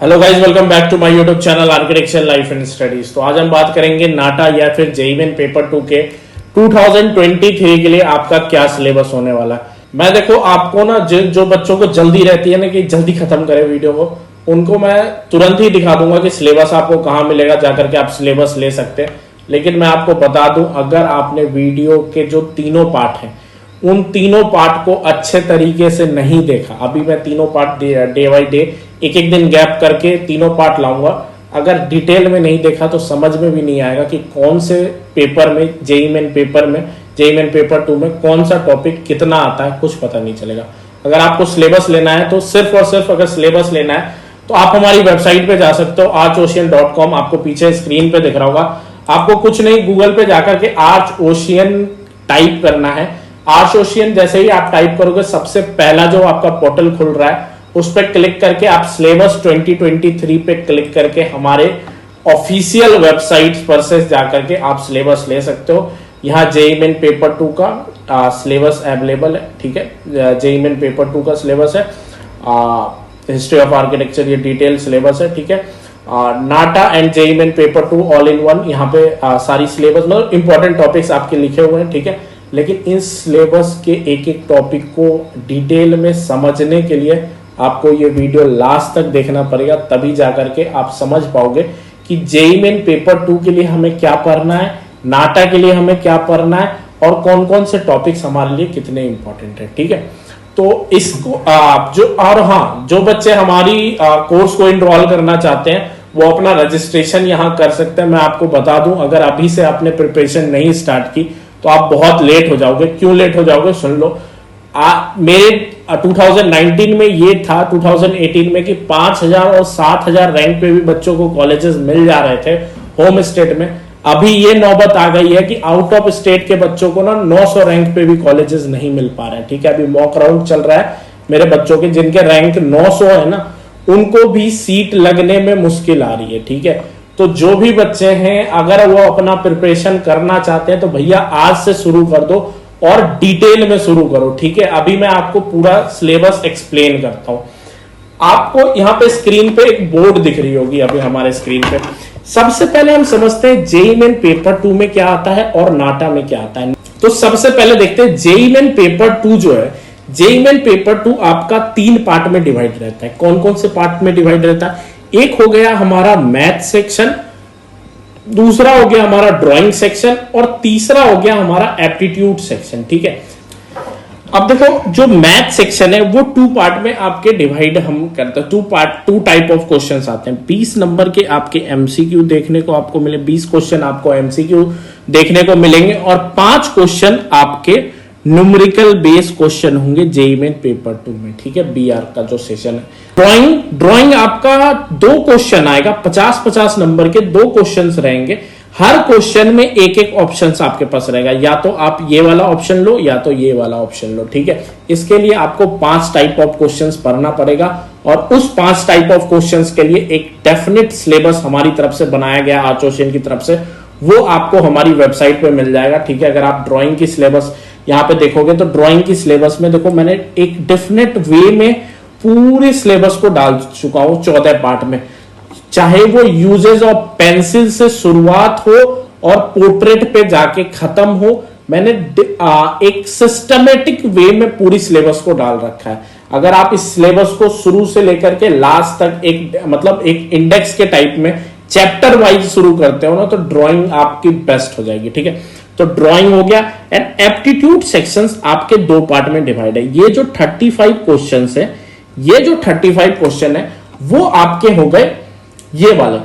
Hello guys, welcome back to my YouTube channel architecture life and studies. तो आज हम बात करेंगे नाटा या फिर जेईई मेन पेपर 2 के 2023 के लिए आपका क्या सिलेबस होने वाला है। मैं देखो आपको ना जो बच्चों को जल्दी रहती है ना कि जल्दी खत्म करे वीडियो को, उनको मैं तुरंत ही दिखा दूंगा कि सिलेबस आपको कहाँ मिलेगा, जाकर के आप सिलेबस ले सकते हैं। लेकिन मैं आपको बता दूं, अगर आपने वीडियो के जो तीनों पार्ट हैं उन तीनों पार्ट को अच्छे तरीके से नहीं देखा, अभी मैं तीनों पार्ट डे बाई डे एक एक दिन गैप करके तीनों पार्ट लाऊंगा। अगर डिटेल में नहीं देखा तो समझ में भी नहीं आएगा कि कौन से पेपर में जेईई मेन पेपर 2 में कौन सा टॉपिक कितना आता है, कुछ पता नहीं चलेगा। अगर आपको सिलेबस लेना है तो सिर्फ और सिर्फ अगर सिलेबस लेना है तो आप हमारी वेबसाइट पे जा सकते हो archocean.com। आपको पीछे स्क्रीन पे दिख रहा होगा। आपको कुछ नहीं, गूगल पे जाकर के आर्च ओशियन टाइप करना है। आर्च ओशियन जैसे ही आप टाइप करोगे, सबसे पहला जो आपका पोर्टल खुल रहा है उस पर क्लिक करके आप सिलेबस 2023 पे क्लिक करके हमारे ऑफिशियल वेबसाइट पर से जाकर के आप सिलेबस ले सकते हो। यहाँ जेईई मेन पेपर 2 का सिलेबस अवेलेबल है, ठीक है। जेईई मेन पेपर 2 का सिलेबस है, हिस्ट्री ऑफ आर्किटेक्चर ये डिटेल सिलेबस है, ठीक है। NATA and JEE main paper 2 all in one, यहाँ पे सारी सिलेबस मतलब इंपॉर्टेंट टॉपिक्स आपके लिखे हुए हैं, ठीक है। लेकिन इस सिलेबस के एक एक टॉपिक को डिटेल में समझने के लिए आपको ये वीडियो लास्ट तक देखना पड़ेगा, तभी जाकर के आप समझ पाओगे कि जेईई मेन पेपर 2 के लिए हमें क्या पढ़ना है, नाटा के लिए हमें क्या पढ़ना है और कौन कौन से टॉपिक्स हमारे लिए कितने इंपॉर्टेंट है, ठीक है। तो इसको जो बच्चे हमारी कोर्स को इनरोल करना चाहते हैं वो अपना रजिस्ट्रेशन यहाँ कर सकते हैं। मैं आपको बता दूं, अगर अभी से आपने प्रिपरेशन नहीं स्टार्ट की तो आप बहुत लेट हो जाओगे। क्यों लेट हो जाओगे, सुन लो। मेरे 2019 में ये था, 2018 में कि 5000 और 7000 रैंक पे भी बच्चों को कॉलेजेस मिल जा रहे थे होम स्टेट में। अभी ये नौबत आ गई है कि आउट ऑफ स्टेट के बच्चों को ना 900 रैंक पे भी कॉलेजेस नहीं मिल पा रहे हैं, ठीक है। अभी मॉक राउंड चल रहा है मेरे बच्चों के, जिनके रैंक 900 है ना, उनको भी सीट लगने में मुश्किल आ रही है, ठीक है। तो जो भी बच्चे हैं, अगर वो अपना प्रिपरेशन करना चाहते हैं तो भैया आज से शुरू कर दो और डिटेल में शुरू करो, ठीक है। अभी मैं आपको पूरा सिलेबस एक्सप्लेन करता हूं। आपको यहाँ पे स्क्रीन पे एक बोर्ड दिख रही होगी अभी हमारे स्क्रीन पे। सबसे पहले हम समझते हैं जेईई मेन पेपर 2 में क्या आता है और नाटा में क्या आता है। तो सबसे पहले देखते हैं जेईई मेन पेपर 2 जो है, जेईई मेन पेपर 2 आपका 3 पार्ट में डिवाइड रहता है। कौन कौन से पार्ट में डिवाइड रहता है? एक हो गया हमारा मैथ सेक्शन, दूसरा हो गया हमारा ड्राइंग सेक्शन और तीसरा हो गया हमारा एप्टीट्यूड सेक्शन, ठीक है। अब देखो, जो मैथ सेक्शन है वो 2 पार्ट में आपके डिवाइड हम करते हैं। 2 टाइप ऑफ क्वेश्चंस आते हैं। 20 नंबर के आपके एमसीक्यू देखने को आपको मिले, 20 क्वेश्चन आपको एमसीक्यू देखने को मिलेंगे और 5 क्वेश्चन आपके न्यूमेरिकल बेस क्वेश्चन होंगे जेईई मेन पेपर 2 में, ठीक है। बीआर का जो सेशन है, ड्राइंग आपका 2 क्वेश्चन आएगा, 50-50 नंबर के 2 क्वेश्चंस रहेंगे। हर क्वेश्चन में एक एक ऑप्शन आपके पास रहेगा, या तो आप ये वाला ऑप्शन लो या तो ये वाला ऑप्शन लो, ठीक है। इसके लिए आपको 5 टाइप ऑफ क्वेश्चंस पढ़ना पड़ेगा और उस 5 टाइप ऑफ क्वेश्चंस के लिए एक डेफिनेट सिलेबस हमारी तरफ से बनाया गया, आर्च ओशियन की तरफ से, वो आपको हमारी वेबसाइट पे मिल जाएगा, ठीक है। अगर आप ड्राइंग की सिलेबस यहाँ पे देखोगे तो ड्राइंग की सिलेबस में देखो, मैंने एक डेफिनेट वे में पूरे सिलेबस को डाल चुका हूं 14 पार्ट में। चाहे वो यूजेस ऑफ पेंसिल से शुरुआत हो और पोर्ट्रेट पे जाके खत्म हो, मैंने एक सिस्टमेटिक वे में पूरी सिलेबस को डाल रखा है। अगर आप इस सिलेबस को शुरू से लेकर के लास्ट तक एक इंडेक्स के टाइप में चैप्टर वाइज शुरू करते हो ना, तो ड्राइंग आपकी बेस्ट हो जाएगी, ठीक है। तो ड्राइंग हो गया। एंड एप्टीट्यूड सेक्शंस आपके 2 पार्ट में डिवाइड है। ये जो 35 क्वेश्चंस है, ये जो 35 क्वेश्चन है वो आपके हो गए ये वाले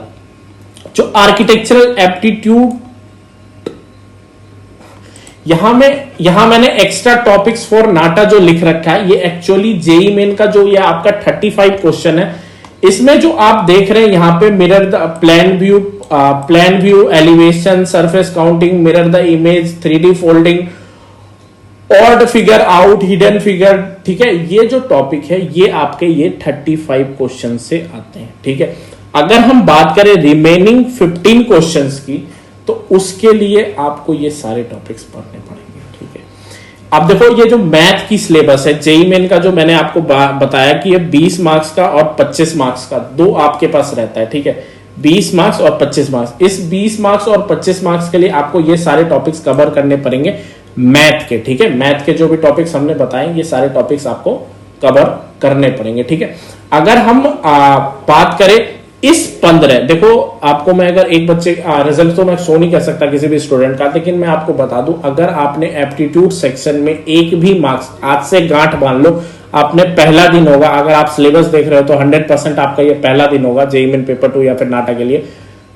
जो आर्किटेक्चरल एप्टीट्यूड। यहां मैंने एक्स्ट्रा टॉपिक्स फॉर नाटा जो लिख रखा है, ये एक्चुअली जेईई मेन का जो ये आपका 35 क्वेश्चन है, इसमें जो आप देख रहे हैं यहाँ पे mirror the plan view, elevation, surface counting, mirror the image, 3D folding, odd figure out, hidden figure, ठीक है। ये जो टॉपिक है ये आपके ये 35 क्वेश्चन से आते हैं, ठीक है। अगर हम बात करें रिमेनिंग 15 क्वेश्चंस की, तो उसके लिए आपको ये सारे टॉपिक्स पढ़ने पड़ेंगे, ठीक है। अब देखो ये जो मैथ की सिलेबस है जेईई मेन का, जो मैंने आपको बताया कि ये 20 मार्क्स का और 25 मार्क्स का दो आपके पास रहता है, ठीक है, 20 मार्क्स और 25 मार्क्स। इस 20 मार्क्स और 25 मार्क्स के लिए आपको ये सारे टॉपिक्स कवर करने पड़ेंगे मैथ के, ठीक है। मैथ के जो भी टॉपिक्स हमने बताए ये सारे टॉपिक्स आपको कवर करने पड़ेंगे, ठीक है। अगर हम बात करें इस 15, देखो आपको मैं अगर एक बच्चे रिजल्ट तो मैं शो नहीं कर सकता किसी भी स्टूडेंट का, लेकिन मैं आपको बता दूं अगर आपने एप्टीट्यूड सेक्शन में एक भी मार्क्स, आज से गांठ बांध लो, आपने पहला दिन होगा, अगर आप सिलेबस देख रहे हो तो 100% आपका ये पहला दिन होगा जेईई मेन पेपर 2 या फिर नाटा के लिए।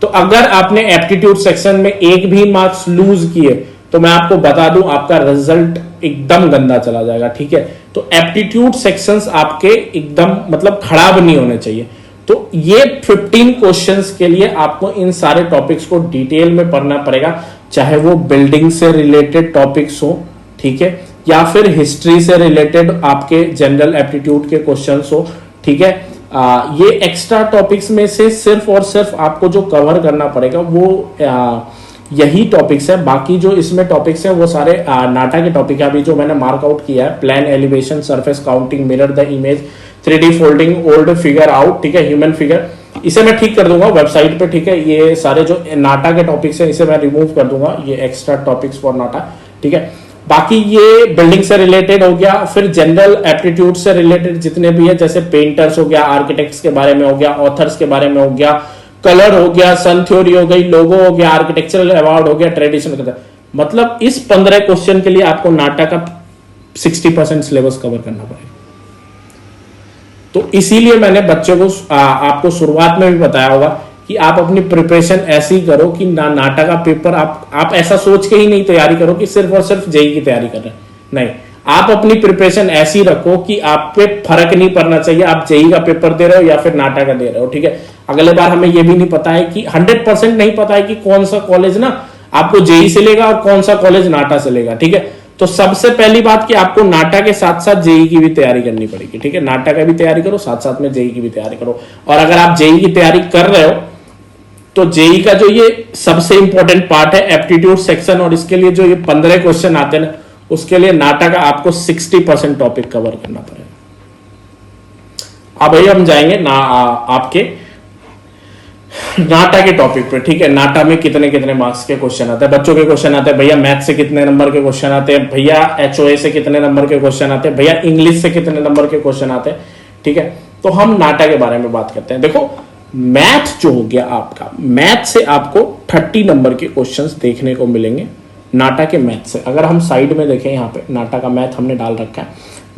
तो अगर आपने एप्टीट्यूड सेक्शन में एक भी मार्क्स लूज किए तो मैं आपको बता दूं आपका रिजल्ट एकदम गंदा चला जाएगा, ठीक है। तो एप्टीट्यूड सेक्शंस आपके एकदम मतलब खराब नहीं होने चाहिए। तो ये 15 क्वेश्चंस के लिए आपको इन सारे टॉपिक्स को डिटेल में पढ़ना पड़ेगा, चाहे वो बिल्डिंग से रिलेटेड टॉपिक्स हो, ठीक है, या फिर हिस्ट्री से रिलेटेड आपके जनरल एप्टीट्यूड के क्वेश्चंस हो, ठीक है। ये एक्स्ट्रा टॉपिक्स में से सिर्फ और सिर्फ आपको जो कवर करना पड़ेगा वो यही टॉपिक्स है। बाकी जो इसमें टॉपिक्स है वो सारे नाटा के टॉपिक है। अभी जो मैंने मार्कआउट किया है, plan, elevation, surface counting, mirror the image, 3D folding, old figure out, ठीक है, ह्यूमन फिगर, इसे मैं ठीक कर दूंगा वेबसाइट पे, ठीक है। ये सारे जो नाटा के टॉपिक्स है इसे मैं रिमूव कर दूंगा, ये एक्स्ट्रा टॉपिक्स फॉर नाटा, ठीक है। बाकी ये बिल्डिंग से रिलेटेड हो गया, फिर जनरल एप्टीट्यूड से रिलेटेड जितने भी है, जैसे पेंटर्स हो गया, आर्किटेक्ट्स के बारे में हो गया, ऑथर्स के बारे में हो गया, कलर हो गया, सन थ्योरी हो गई, लोगो हो गया, आर्किटेक्चरल अवार्ड हो गया, ट्रेडिशनल, मतलब इस 15 क्वेश्चन के लिए आपको नाटा का 60% सिलेबस कवर करना पड़ेगा। तो इसीलिए मैंने बच्चों को आपको शुरुआत में भी बताया होगा कि आप अपनी प्रिपरेशन ऐसी करो कि नाटा का पेपर आप ऐसा सोच के ही नहीं तैयारी करो कि सिर्फ और सिर्फ जेईई की तैयारी कर रहे हैं, नहीं, आप अपनी प्रिपरेशन ऐसी रखो कि आप पे फर्क नहीं पड़ना चाहिए आप जेईई का पेपर दे रहे हो या फिर नाटा का दे रहे हो, ठीक है। अगले बार हमें यह भी नहीं पता है कि 100% नहीं पता है कि कौन सा कॉलेज ना आपको जेईई से लेगा और कौन सा कॉलेज नाटा से लेगा, ठीक है। तो सबसे पहली बात कि आपको नाटा के साथ साथ जेईई की भी तैयारी करनी पड़ेगी, ठीक है। नाटा का भी तैयारी करो, साथ साथ में जेईई की भी तैयारी करो। और अगर आप जेईई की तैयारी कर रहे हो तो जेईई का जो ये सबसे इंपॉर्टेंट पार्ट है एप्टीट्यूड सेक्शन, और इसके लिए जो ये 15 क्वेश्चन आते हैं ना, उसके लिए नाटा का आपको 60% टॉपिक कवर करना पड़ेगा। अब हम जाएंगे आपके नाटा के टॉपिक पे, ठीक है। नाटा में कितने कितने मार्क्स के क्वेश्चन आते हैं, बच्चों के क्वेश्चन आते हैं भैया, मैथ से कितने नंबर के क्वेश्चन आते हैं भैया, एचओए से कितने नंबर के क्वेश्चन आते हैं भैया, इंग्लिश से कितने नंबर के क्वेश्चन आते हैं, ठीक है। तो हम नाटा के बारे में बात करते हैं। देखो मैथ जो हो गया आपका, मैथ से आपको 30 नंबर के क्वेश्चंस देखने को मिलेंगे नाटा के मैथ से। अगर हम साइड में देखें, यहाँ पे नाटा का मैथ हमने डाल रखा है,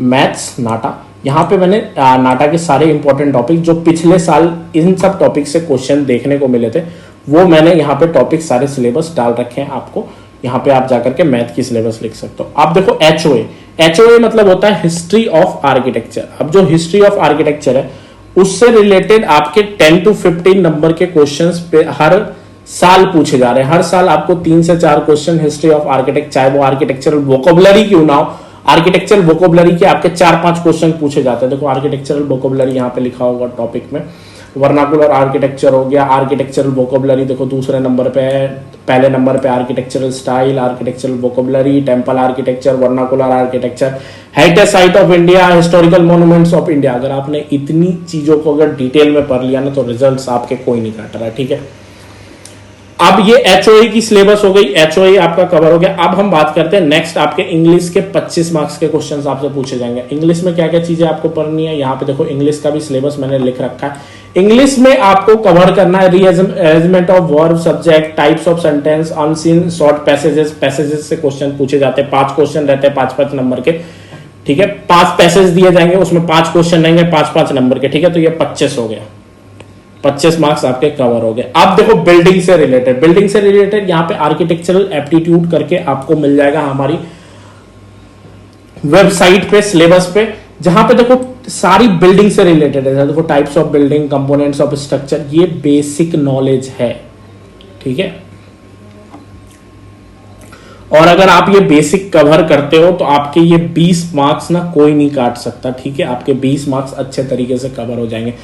मैथ्स नाटा, यहाँ पे मैंने नाटा के सारे इंपॉर्टेंट टॉपिक जो पिछले साल इन सब टॉपिक से क्वेश्चन देखने को मिले थे वो मैंने यहाँ पे टॉपिक सारे सिलेबस डाल रखे हैं। आपको यहाँ पे आप जाकर के मैथ की सिलेबस लिख सकते हो। आप देखो एचओए, एचओए मतलब होता है हिस्ट्री ऑफ आर्किटेक्चर। अब जो हिस्ट्री ऑफ आर्किटेक्चर है उससे रिलेटेड आपके 10 to 15 नंबर के क्वेश्चंस पे हर साल पूछे जा रहे हैं। हर साल आपको 3 से 4 क्वेश्चन हिस्ट्री ऑफ आर्किटेक्ट, चाहे वो आर्किटेक्चरल वोकेबुलरी क्यों ना हो, आर्किटेक्चरल वोकेबुलरी के आपके 4-5 क्वेश्चन पूछे जाते हैं। देखो आर्किटेक्चरल वोकेबुलरी यहाँ पे लिखा होगा टॉपिक में, वर्नाकुलर आर्किटेक्चर हो गया, आर्किटेक्चरल वोकेबुलरी देखो दूसरे नंबर पे है, पहले नंबर पे architectural style, architectural vocabulary, temple architecture, vernacular architecture, heritage site of India, historical monuments of India. अगर आपने इतनी चीजों को अगर डिटेल में पढ़ लिया ना तो रिजल्ट्स आपके कोई नहीं काट रहा है, ठीक है। अब ये एचओए की सिलेबस हो गई, एचओए आपका कवर हो गया। अब हम बात करते हैं नेक्स्ट आपके इंग्लिश के 25 मार्क्स के क्वेश्चंस आपसे पूछे जाएंगे। इंग्लिश में क्या क्या चीजें आपको पढ़नी है, यहाँ पे देखो इंग्लिश का भी सिलेबस मैंने लिख रखा है। इंग्लिश में आपको कवर करना है rearrangement of verb, subject, types of sentence, unseen short passages, passages से क्वेश्चन पूछे जाते हैं। 5 क्वेश्चन रहते हैं 5-5 नंबर के, ठीक है। 5 पैसेज दिए जाएंगे, उसमें 5 क्वेश्चन रहेंगे 5-5 नंबर के, ठीक है। तो ये 25 हो गया, 25 मार्क्स आपके कवर हो गए। अब देखो बिल्डिंग से रिलेटेड, बिल्डिंग से रिलेटेड यहाँ पे आर्किटेक्चरल एप्टीट्यूड करके आपको मिल जाएगा हमारी वेबसाइट पे, सिलेबस पे, जहां पे देखो सारी बिल्डिंग से रिलेटेड है। देखो types of building, components of structure, ये बेसिक नॉलेज है, ठीक है। और अगर आप ये बेसिक कवर करते हो तो आपके ये 20 मार्क्स ना कोई नहीं काट सकता, ठीक है। आपके 20 मार्क्स अच्छे तरीके से कवर हो जाएंगे।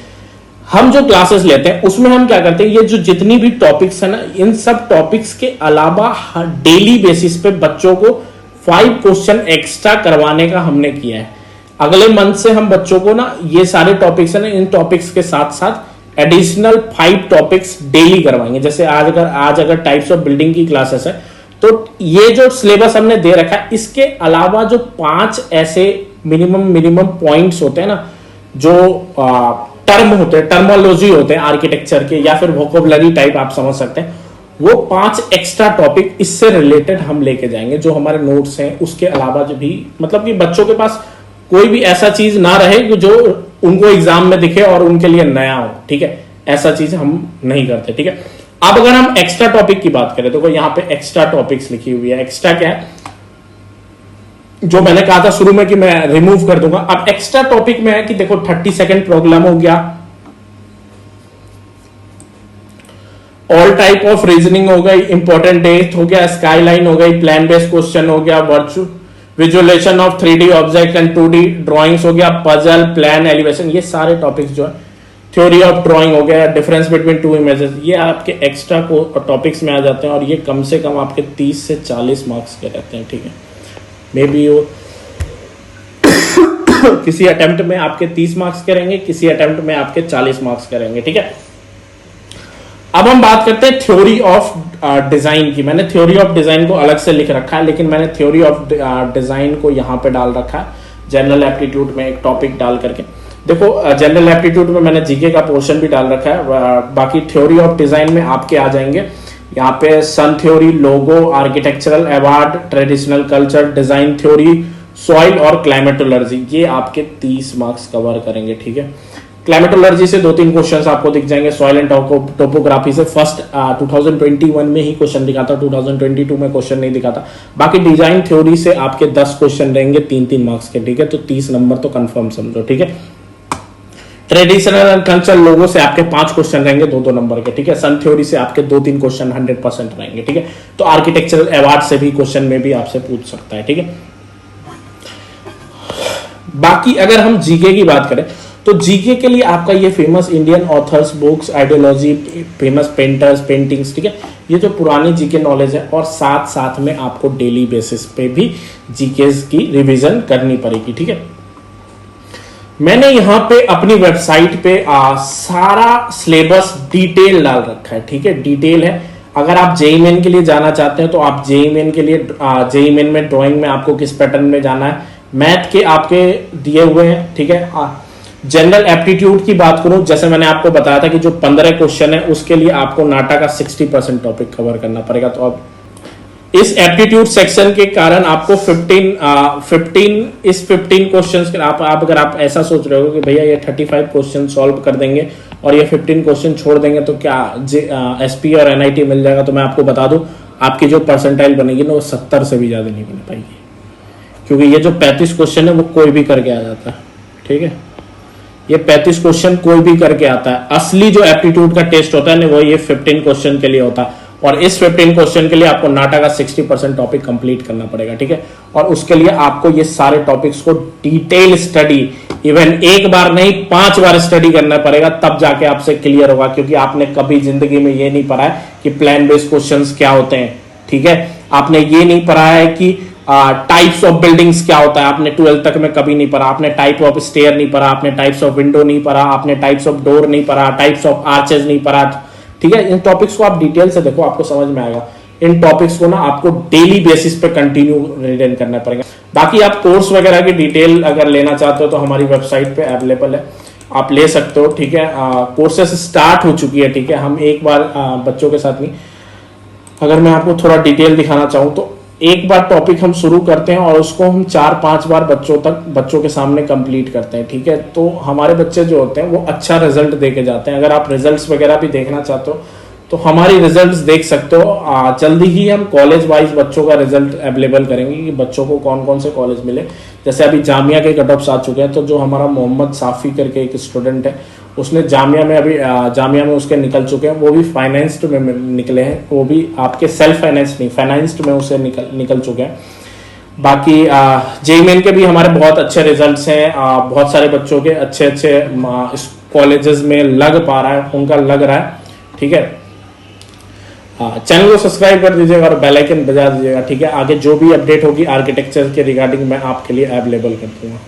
हम जो क्लासेस लेते हैं उसमें हम क्या करते हैं, ये जो जितनी भी टॉपिक्स है ना, इन सब टॉपिक्स के अलावा डेली बेसिस पे बच्चों को 5 क्वेश्चन एक्स्ट्रा करवाने का हमने किया है। अगले मंथ से हम बच्चों को ना ये सारे टॉपिक्स है ना, इन टॉपिक्स के साथ साथ एडिशनल 5 टॉपिक्स डेली करवाएंगे। जैसे आज अगर टाइप्स ऑफ बिल्डिंग की क्लासेस है, तो ये जो सिलेबस हमने दे रखा है, इसके अलावा जो 5 ऐसे मिनिमम पॉइंट्स होते हैं ना, जो टर्म होते हैं, टर्मोलॉजी होते हैं आर्किटेक्चर के, या फिर वोकेबुलरी टाइप आप समझ सकते हैं, वो 5 एक्स्ट्रा टॉपिक इससे रिलेटेड हम लेके जाएंगे। जो हमारे नोट्स हैं उसके अलावा जो भी, मतलब कि बच्चों के पास कोई भी ऐसा चीज ना रहे जो उनको एग्जाम में दिखे और उनके लिए नया हो, ठीक है, ऐसा चीज हम नहीं करते, ठीक है। अब अगर हम एक्स्ट्रा टॉपिक की बात करें तो यहाँ पे एक्स्ट्रा टॉपिक्स लिखी हुई है। एक्स्ट्रा क्या है, जो मैंने कहा था शुरू में कि मैं रिमूव कर दूंगा। अब एक्स्ट्रा टॉपिक में है कि देखो 30 सेकेंड प्रॉब्लम हो गया, ऑल टाइप ऑफ रीजनिंग हो गई, इंपॉर्टेंट डेट हो गया, स्काईलाइन हो गई, प्लान बेस्ड क्वेश्चन हो गया, virtual visualization of 3D object and 2D drawings हो गया, पजल, प्लान, एलिवेशन, ये सारे टॉपिक्स जो है, थ्योरी ऑफ ड्राइंग हो गया, डिफरेंस बिटवीन 2 इमेजेस, ये आपके एक्स्ट्रा टॉपिक्स में आ जाते हैं। और ये कम से कम आपके 30 से 40 मार्क्स के रहते हैं, ठीक है। मे बी वो किसी अटेम्प्ट में आपके 30 मार्क्स के रहेंगे, किसी अटेम्प्ट में आपके 40 मार्क्स के रहेंगे, ठीक है। अब हम बात करते हैं थ्योरी ऑफ डिजाइन की। मैंने थ्योरी ऑफ डिजाइन को अलग से लिख रखा है, लेकिन मैंने थ्योरी ऑफ डिजाइन को यहां पे डाल रखा है जनरल एप्टीट्यूड में, एक टॉपिक डाल करके। देखो जनरल एप्टीट्यूड में मैंने जीके का पोर्शन भी डाल रखा है। बाकी थ्योरी ऑफ डिजाइन में आपके आ जाएंगे यहाँ पे sun theory, logo, architectural award, traditional culture, design theory, soil और क्लाइमेटोलॉजी, ये आपके 30 मार्क्स कवर करेंगे, ठीक है। क्लाइमेटोलॉजी से 2-3 क्वेश्चंस आपको दिख जाएंगे। सॉइल एंड टोपोग्राफी से फर्स्ट 2021 में ही क्वेश्चन दिखा था, 2022 में क्वेश्चन नहीं दिखा था। बाकी डिजाइन थ्योरी से आपके 10 क्वेश्चन रहेंगे 3-3 मार्क्स के, ठीक है। तो 30 नंबर तो कंफर्म समझो, ठीक है। ट्रेडिशनल एंड कल्चर लोगो से आपके 5 क्वेश्चन रहेंगे 2-2 नंबर के, ठीक है। सन थ्योरी से आपके 2-3 क्वेश्चन 100% रहेंगे, ठीक है। तो आर्किटेक्चरल अवार्ड से भी क्वेश्चन में भी आपसे पूछ सकता है, ठीक है। बाकी अगर हम जीके की बात करें तो जीके के लिए आपका ये famous Indian authors books, ideology, famous painters, paintings, ठीक है, ये जो पुरानी जीके नॉलेज है, और साथ साथ में आपको डेली बेसिस पे भी जीके की रिवीजन करनी पड़ेगी, ठीक है। मैंने यहाँ पे अपनी वेबसाइट पे सारा सिलेबस डिटेल डाल रखा है, ठीक है, डिटेल है। अगर आप जेईई मेन के लिए जाना चाहते हैं तो आप जेईई मेन के लिए जेईई मेन में ड्राइंग में आपको किस पैटर्न में जाना है, मैथ के आपके दिए हुए हैं, ठीक है। जनरल एप्टीट्यूड की बात करूं, जैसे मैंने आपको बताया था कि जो 15 क्वेश्चन है उसके लिए आपको नाटा का 60% टॉपिक कवर करना पड़ेगा। तो अब इस एप्टीट्यूड सेक्शन के कारण आपको 15 क्वेश्चंस आप अगर आप ऐसा सोच रहे हो कि भैया ये 35 क्वेश्चन सॉल्व कर देंगे और ये 15 क्वेश्चन छोड़ देंगे तो क्या एसपी और एनआईटी मिल जाएगा, तो मैं आपको बता दूं आपकी जो परसेंटाइल बनेगी ना वो 70 से भी ज्यादा नहीं बन पाएगी, क्योंकि ये जो 35 क्वेश्चन है वो कोई भी करके आ जाता है, ठीक है। ये 35 क्वेश्चन कोई भी करके आता है। असली जो एप्टीट्यूड का टेस्ट होता है ना वो ये 15 क्वेश्चन के लिए होता है, और इस 15 क्वेश्चन के लिए आपको नाटा का 60% टॉपिक कंप्लीट करना पड़ेगा, ठीक है। और उसके लिए आपको ये सारे टॉपिक्स को डिटेल स्टडी, इवन एक बार नहीं 5 बार स्टडी करना पड़ेगा, तब जाके आपसे क्लियर होगा, क्योंकि आपने कभी जिंदगी में ये नहीं पढ़ा है कि प्लान बेस्ड क्वेश्चंस क्या होते हैं, ठीक है। आपने ये नहीं पढ़ा है कि टाइप्स ऑफ बिल्डिंग्स क्या होता है, आपने 12th तक में कभी नहीं पढ़ा। आपने टाइप ऑफ स्टेयर नहीं पढ़ा, आपने टाइप्स ऑफ विंडो नहीं पढ़ा, आपने टाइप्स ऑफ डोर नहीं पढ़ा, टाइप्स ऑफ आर्चेज नहीं पढ़ा, ठीक है। इन टॉपिक्स को आप डिटेल से देखो, आपको समझ में आएगा। इन टॉपिक्स को ना आपको डेली बेसिस पे कंटिन्यू रीड करना पड़ेगा। बाकी आप कोर्स वगैरह की डिटेल अगर लेना चाहते हो तो हमारी वेबसाइट पे अवेलेबल है, आप ले सकते हो, ठीक है। कोर्सेस स्टार्ट हो चुकी है, ठीक है। हम एक बार बच्चों के साथ नहीं, अगर मैं आपको थोड़ा डिटेल दिखाना चाहूँ तो एक बार टॉपिक हम शुरू करते हैं और उसको हम 4-5 बार बच्चों के सामने कंप्लीट करते हैं, ठीक है। तो हमारे बच्चे जो होते हैं वो अच्छा रिजल्ट दे के जाते हैं। अगर आप रिजल्ट्स वगैरह भी देखना चाहते हो तो हमारी रिजल्ट्स देख सकते हो। जल्दी ही हम कॉलेज वाइज बच्चों का रिजल्ट अवेलेबल करेंगे कि बच्चों को कौन कौन से कॉलेज मिले। जैसे अभी जामिया के कट ऑफ्स आ चुके हैं, तो जो हमारा मोहम्मद साफी करके एक स्टूडेंट है, उसने जामिया में उसके निकल चुके हैं, वो भी फाइनेंस्ड में निकले हैं, वो भी आपके सेल्फ फाइनेंस नहीं, फाइनेंस्ड में उसे निकल चुके हैं। बाकी जेईई मेन के भी हमारे बहुत अच्छे रिजल्ट्स हैं, बहुत सारे बच्चों के अच्छे कॉलेजेस में लग पा रहा है, उनका लग रहा है, ठीक है। हाँ, चैनल को सब्सक्राइब कर दीजिएगा और बेल आइकन बजा दीजिएगा, ठीक है। आगे जो भी अपडेट होगी आर्किटेक्चर के रिगार्डिंग मैं आपके लिए अवेलेबल कर दूंगा।